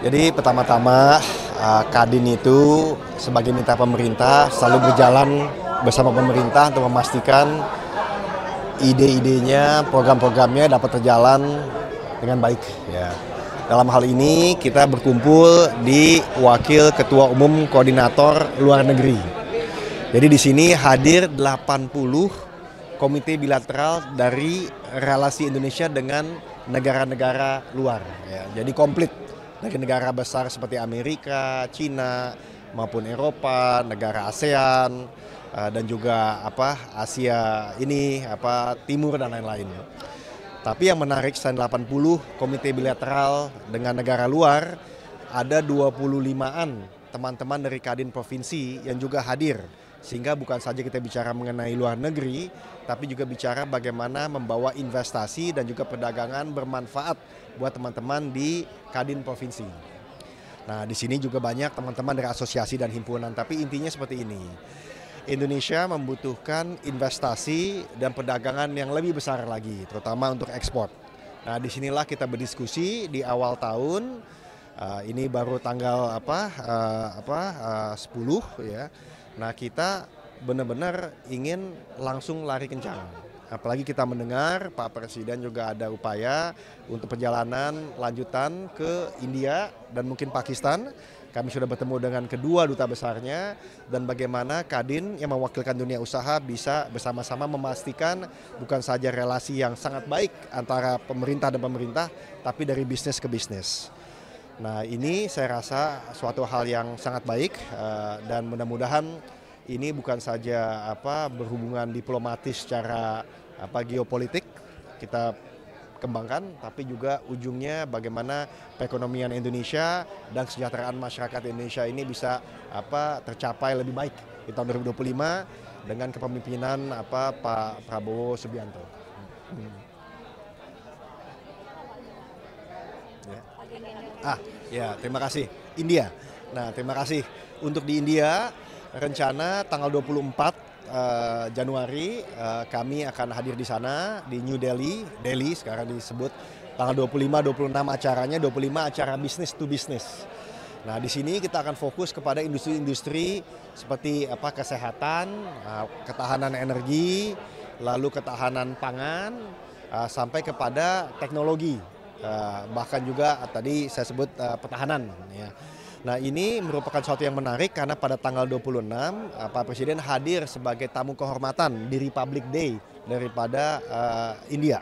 Jadi pertama-tama Kadin itu sebagai mitra pemerintah selalu berjalan bersama pemerintah untuk memastikan ide-idenya, program-programnya dapat berjalan dengan baik. Ya. Dalam hal ini kita berkumpul di Wakil Ketua Umum Koordinator Luar Negeri. Jadi di sini hadir 80 komite bilateral dari relasi Indonesia dengan negara-negara luar. Ya. Jadi komplit. Dari negara besar seperti Amerika, Cina, maupun Eropa, negara ASEAN, dan juga Asia ini, Timur dan lain-lain. Tapi yang menarik selain 80 komite bilateral dengan negara luar, ada 25-an teman-teman dari Kadin Provinsi yang juga hadir. Sehingga bukan saja kita bicara mengenai luar negeri, tapi juga bicara bagaimana membawa investasi dan juga perdagangan bermanfaat buat teman-teman di Kadin Provinsi. Nah, di sini juga banyak teman-teman dari asosiasi dan himpunan, tapi intinya seperti ini. Indonesia membutuhkan investasi dan perdagangan yang lebih besar lagi, terutama untuk ekspor. Nah, disinilah kita berdiskusi di awal tahun. Ini baru tanggal 10 ya. Nah, kita benar-benar ingin langsung lari kencang. Apalagi kita mendengar Pak Presiden juga ada upaya untuk perjalanan lanjutan ke India dan mungkin Pakistan. Kami sudah bertemu dengan kedua duta besarnya dan bagaimana Kadin yang mewakilkan dunia usaha bisa bersama-sama memastikan bukan saja relasi yang sangat baik antara pemerintah dan pemerintah, tapi dari bisnis ke bisnis. Nah, ini saya rasa suatu hal yang sangat baik dan mudah-mudahan ini bukan saja berhubungan diplomatis secara geopolitik kita kembangkan, tapi juga ujungnya bagaimana perekonomian Indonesia dan kesejahteraan masyarakat Indonesia ini bisa tercapai lebih baik di tahun 2025 dengan kepemimpinan Pak Prabowo Subianto. Terima kasih. India. Nah, terima kasih. Untuk di India, rencana tanggal 24 Januari kami akan hadir di sana di New Delhi. Delhi sekarang disebut tanggal 25-26 acaranya, 25 acara business to business. Nah, di sini kita akan fokus kepada industri-industri seperti kesehatan, ketahanan energi, lalu ketahanan pangan, sampai kepada teknologi. Bahkan juga tadi saya sebut pertahanan. Ya. Nah, ini merupakan sesuatu yang menarik karena pada tanggal 26 Pak Presiden hadir sebagai tamu kehormatan di Republic Day daripada India.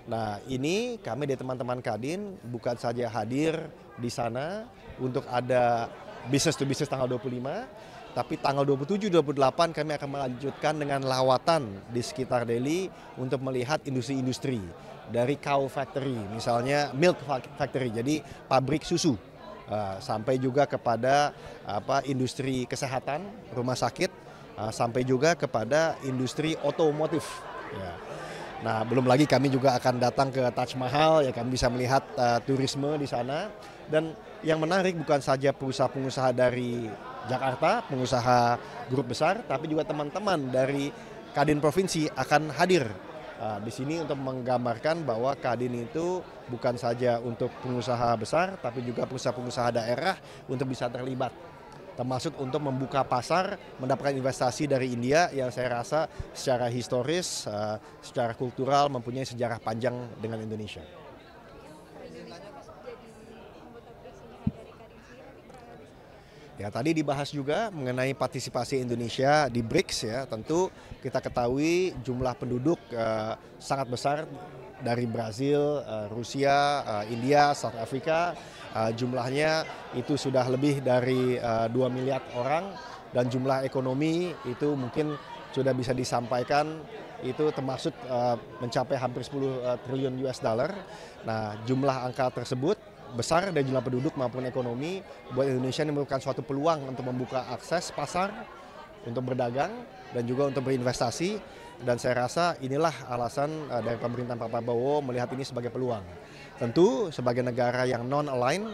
Nah, ini kami dari teman-teman Kadin bukan saja hadir di sana untuk ada business to business tanggal 25, tapi tanggal 27-28 kami akan melanjutkan dengan lawatan di sekitar Delhi untuk melihat industri-industri dari cow factory, misalnya milk factory, jadi pabrik susu, sampai juga kepada industri kesehatan, rumah sakit, sampai juga kepada industri otomotif. Ya. Nah, belum lagi kami juga akan datang ke Taj Mahal, ya kami bisa melihat turisme di sana. Dan yang menarik bukan saja pengusaha-pengusaha dari Jakarta, pengusaha grup besar, tapi juga teman-teman dari Kadin Provinsi akan hadir di sini untuk menggambarkan bahwa Kadin itu bukan saja untuk pengusaha besar, tapi juga pengusaha-pengusaha daerah untuk bisa terlibat. Termasuk untuk membuka pasar, mendapatkan investasi dari India yang saya rasa secara historis, secara kultural mempunyai sejarah panjang dengan Indonesia. Ya, tadi dibahas juga mengenai partisipasi Indonesia di BRICS ya. Tentu kita ketahui jumlah penduduk sangat besar dari Brazil, Rusia, India, South Africa. Jumlahnya itu sudah lebih dari 2 miliar orang dan jumlah ekonomi itu mungkin sudah bisa disampaikan itu termasuk mencapai hampir 10 triliun US dollar. Nah, jumlah angka tersebut besar dari jumlah penduduk maupun ekonomi buat Indonesia ini merupakan suatu peluang untuk membuka akses pasar untuk berdagang dan juga untuk berinvestasi, dan saya rasa inilah alasan dari pemerintahan Pak Prabowo melihat ini sebagai peluang. Tentu sebagai negara yang non-align,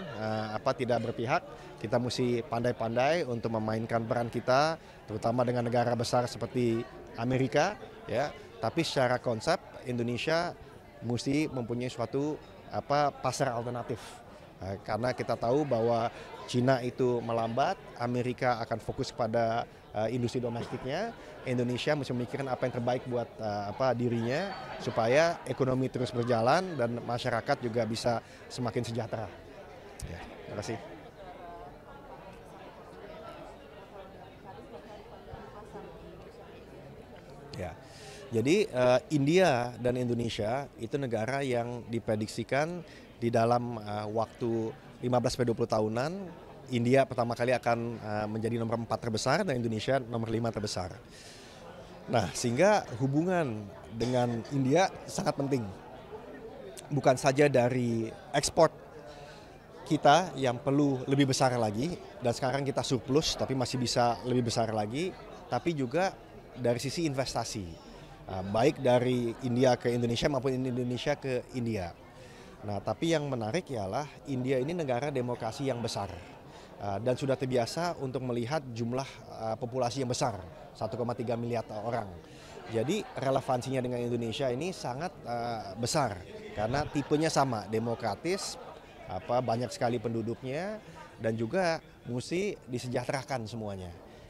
tidak berpihak, kita mesti pandai-pandai untuk memainkan peran kita, terutama dengan negara besar seperti Amerika, ya. Tapi secara konsep Indonesia mesti mempunyai suatu pasar alternatif. Karena kita tahu bahwa Cina itu melambat, Amerika akan fokus pada industri domestiknya, Indonesia mesti memikirkan apa yang terbaik buat dirinya supaya ekonomi terus berjalan dan masyarakat juga bisa semakin sejahtera. Ya, terima kasih. Ya. Jadi India dan Indonesia itu negara yang diprediksikan di dalam waktu 15-20 tahunan, India pertama kali akan menjadi nomor 4 terbesar dan Indonesia nomor 5 terbesar. Nah, sehingga hubungan dengan India sangat penting. Bukan saja dari ekspor kita yang perlu lebih besar lagi, dan sekarang kita surplus tapi masih bisa lebih besar lagi, tapi juga dari sisi investasi. Baik dari India ke Indonesia maupun Indonesia ke India. Nah, tapi yang menarik ialah India ini negara demokrasi yang besar dan sudah terbiasa untuk melihat jumlah populasi yang besar, 1,3 miliar orang. Jadi relevansinya dengan Indonesia ini sangat besar karena tipenya sama, demokratis, banyak sekali penduduknya dan juga mesti disejahterakan semuanya.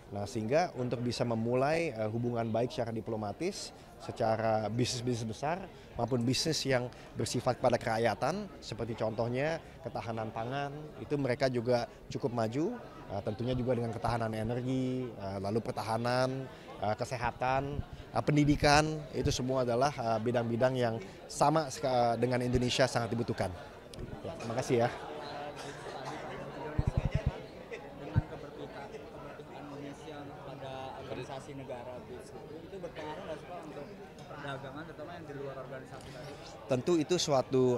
Nah, sehingga untuk bisa memulai hubungan baik secara diplomatis, secara bisnis-bisnis besar maupun bisnis yang bersifat pada kerakyatan, seperti contohnya ketahanan pangan, itu mereka juga cukup maju, tentunya juga dengan ketahanan energi, lalu pertahanan, kesehatan, pendidikan, itu semua adalah bidang-bidang yang sama dengan Indonesia sangat dibutuhkan. Ya, terima kasih ya. Organisasi negara itu berpengaruh nggak sih Pak untuk perdagangan terutama yang di luar organisasi tadi? Tentu itu suatu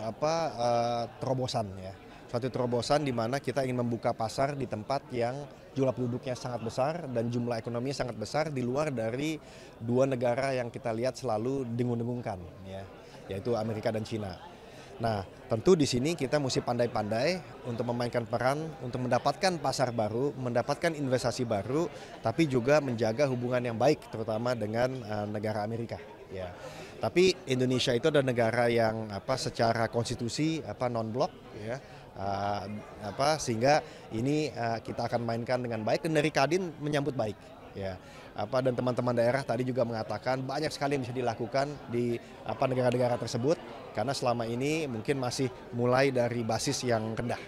terobosan ya, suatu terobosan di mana kita ingin membuka pasar di tempat yang jumlah penduduknya sangat besar dan jumlah ekonominya sangat besar di luar dari dua negara yang kita lihat selalu dengung-dengungkan ya, yaitu Amerika dan Cina. Nah, tentu di sini kita mesti pandai-pandai untuk memainkan peran, untuk mendapatkan pasar baru, mendapatkan investasi baru, tapi juga menjaga hubungan yang baik, terutama dengan negara Amerika. Ya. Tapi Indonesia itu adalah negara yang secara konstitusi non-blok, ya, sehingga ini kita akan mainkan dengan baik dan dari Kadin menyambut baik. Ya, dan teman-teman daerah tadi juga mengatakan banyak sekali yang bisa dilakukan di negara-negara tersebut karena selama ini mungkin masih mulai dari basis yang rendah.